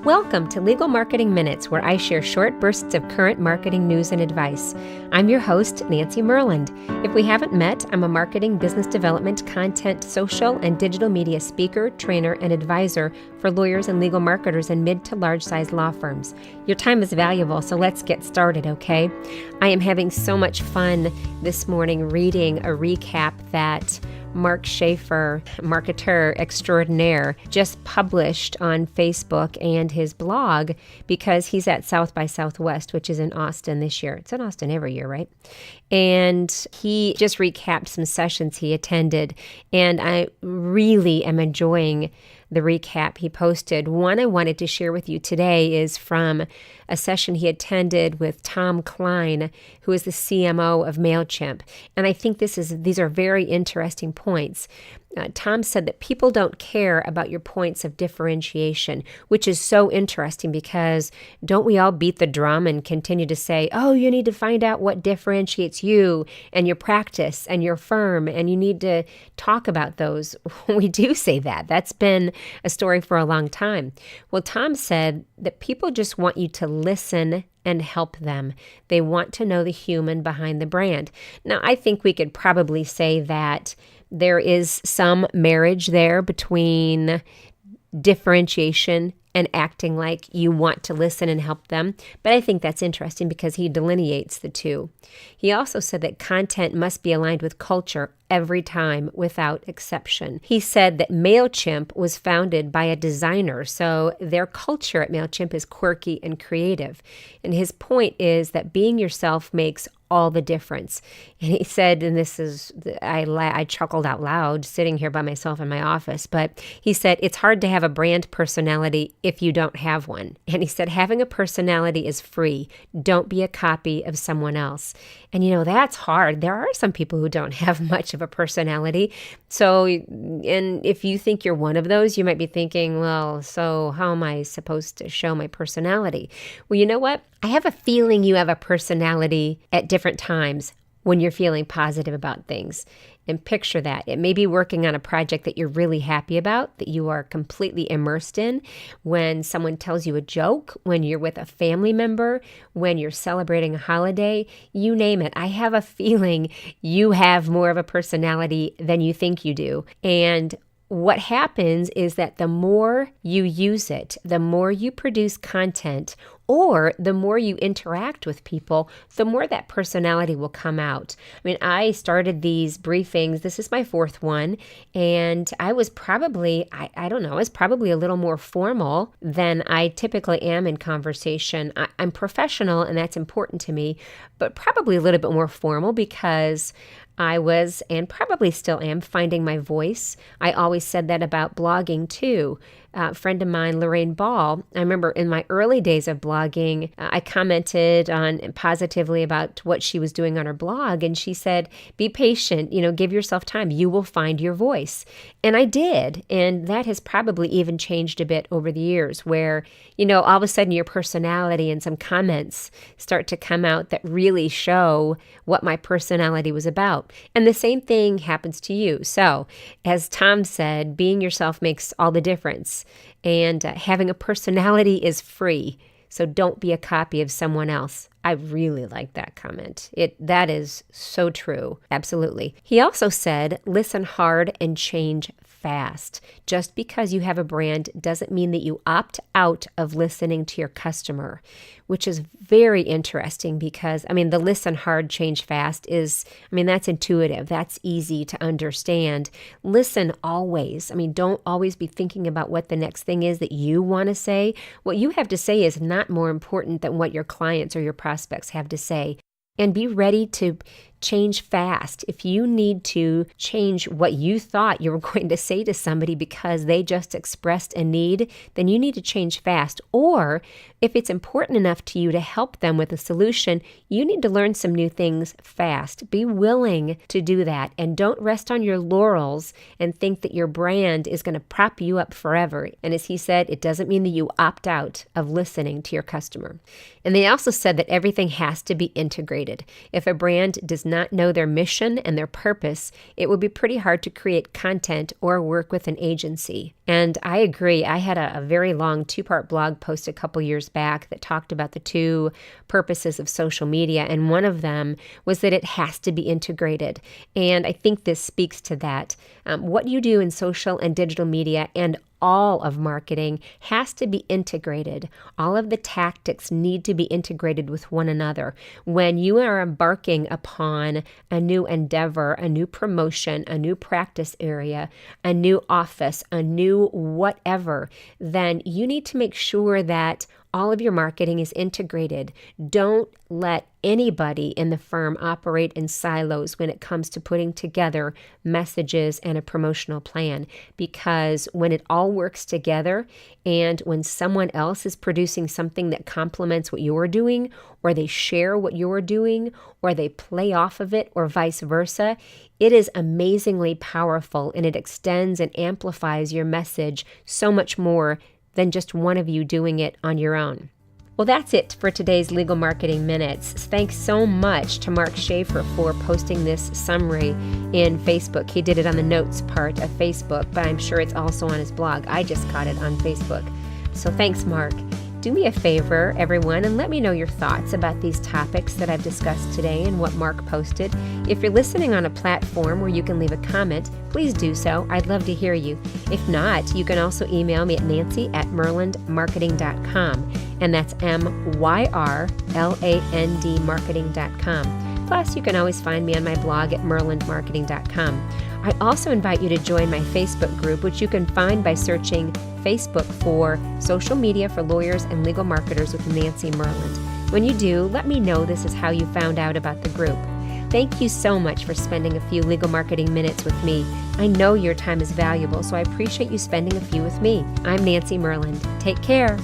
Welcome to Legal Marketing Minutes, where I share short bursts of current marketing news and advice. I'm your host, Nancy Merland. If we haven't met, I'm a marketing, business development, content, social, and digital media speaker, trainer, and advisor for lawyers and legal marketers in mid to large-size law firms. Your time is valuable, so let's get started, okay? I am having so much fun this morning reading a recap that Mark Schaefer, marketer extraordinaire, just published on Facebook and his blog because he's at South by Southwest, which is in Austin this year. It's in Austin every year, right? And he just recapped some sessions he attended, and I really am enjoying the recap he posted. One I wanted to share with you today is from a session he attended with Tom Klein, who is the CMO of Mailchimp. And I think these are very interesting points. Tom said that people don't care about your points of differentiation, which is so interesting because don't we all beat the drum and continue to say, oh, you need to find out what differentiates you and your practice and your firm, and you need to talk about those. We do say that. That's been a story for a long time. Well, Tom said that people just want you to listen and help them. They want to know the human behind the brand. Now, I think we could probably say that there is some marriage there between differentiation and acting like you want to listen and help them. But I think that's interesting because he delineates the two. He also said that content must be aligned with culture every time without exception. He said that Mailchimp was founded by a designer, so their culture at Mailchimp is quirky and creative. And his point is that being yourself makes all the difference. And he said, and this is, I chuckled out loud sitting here by myself in my office, but he said, it's hard to have a brand personality if you don't have one. And he said, having a personality is free. Don't be a copy of someone else. And that's hard. There are some people who don't have much of a personality. So, and if you think you're one of those, you might be thinking, well, so how am I supposed to show my personality? Well, you know what? I have a feeling you have a personality at different times when you're feeling positive about things. And picture that. It may be working on a project that you're really happy about, that you are completely immersed in, when someone tells you a joke, when you're with a family member, when you're celebrating a holiday, you name it. I have a feeling you have more of a personality than you think you do. And what happens is that the more you use it, the more you produce content, or the more you interact with people, the more that personality will come out. I mean, I started these briefings. This is my fourth one. And I was probably, I don't know, I was probably a little more formal than I typically am in conversation. I'm professional, and that's important to me, but probably a little bit more formal because I was, and probably still am, finding my voice. I always said that about blogging too. A friend of mine, Lorraine Ball, I remember in my early days of blogging, I commented on positively about what she was doing on her blog, and she said, be patient, give yourself time. You will find your voice. And I did, and that has probably even changed a bit over the years where, all of a sudden your personality and some comments start to come out that really show what my personality was about. And the same thing happens to you. So, as Tom said, being yourself makes all the difference. And having a personality is free. So don't be a copy of someone else. I really like that comment. That is so true. Absolutely. He also said, listen hard and change fast. Just because you have a brand doesn't mean that you opt out of listening to your customer, which is very interesting because, the listen hard, change fast is, that's intuitive. That's easy to understand. Listen always. Don't always be thinking about what the next thing is that you want to say. What you have to say is not more important than what your clients or your prospects have to say. And be ready to change fast. If you need to change what you thought you were going to say to somebody because they just expressed a need, then you need to change fast. Or if it's important enough to you to help them with a solution, you need to learn some new things fast. Be willing to do that, and don't rest on your laurels and think that your brand is going to prop you up forever. And as he said, it doesn't mean that you opt out of listening to your customer. And they also said that everything has to be integrated. If a brand does not know their mission and their purpose, it would be pretty hard to create content or work with an agency. And I agree. I had a very long 2-part blog post a couple years back that talked about the 2 purposes of social media, and one of them was that it has to be integrated. And I think this speaks to that. What you do in social and digital media and all of marketing has to be integrated. All of the tactics need to be integrated with one another. When you are embarking upon a new endeavor, a new promotion, a new practice area, a new office, a new whatever, then you need to make sure that all of your marketing is integrated. Don't let anybody in the firm operate in silos when it comes to putting together messages and a promotional plan, because when it all works together and when someone else is producing something that complements what you're doing, or they share what you're doing, or they play off of it, or vice versa, it is amazingly powerful, and it extends and amplifies your message so much more than just one of you doing it on your own. Well, that's it for today's Legal Marketing Minutes. Thanks so much to Mark Schaefer for posting this summary in Facebook. He did it on the notes part of Facebook, but I'm sure it's also on his blog. I just caught it on Facebook. So thanks, Mark. Do me a favor, everyone, and let me know your thoughts about these topics that I've discussed today and what Mark posted. If you're listening on a platform where you can leave a comment, please do so. I'd love to hear you. If not, you can also email me at nancy@merland.marketing.com, and that's MYRLAND marketing.com. Plus, you can always find me on my blog at merlandmarketing.com. I also invite you to join my Facebook group, which you can find by searching Facebook for Social Media for Lawyers and Legal Marketers with Nancy Merland. When you do, let me know this is how you found out about the group. Thank you so much for spending a few legal marketing minutes with me. I know your time is valuable, so I appreciate you spending a few with me. I'm Nancy Merland. Take care.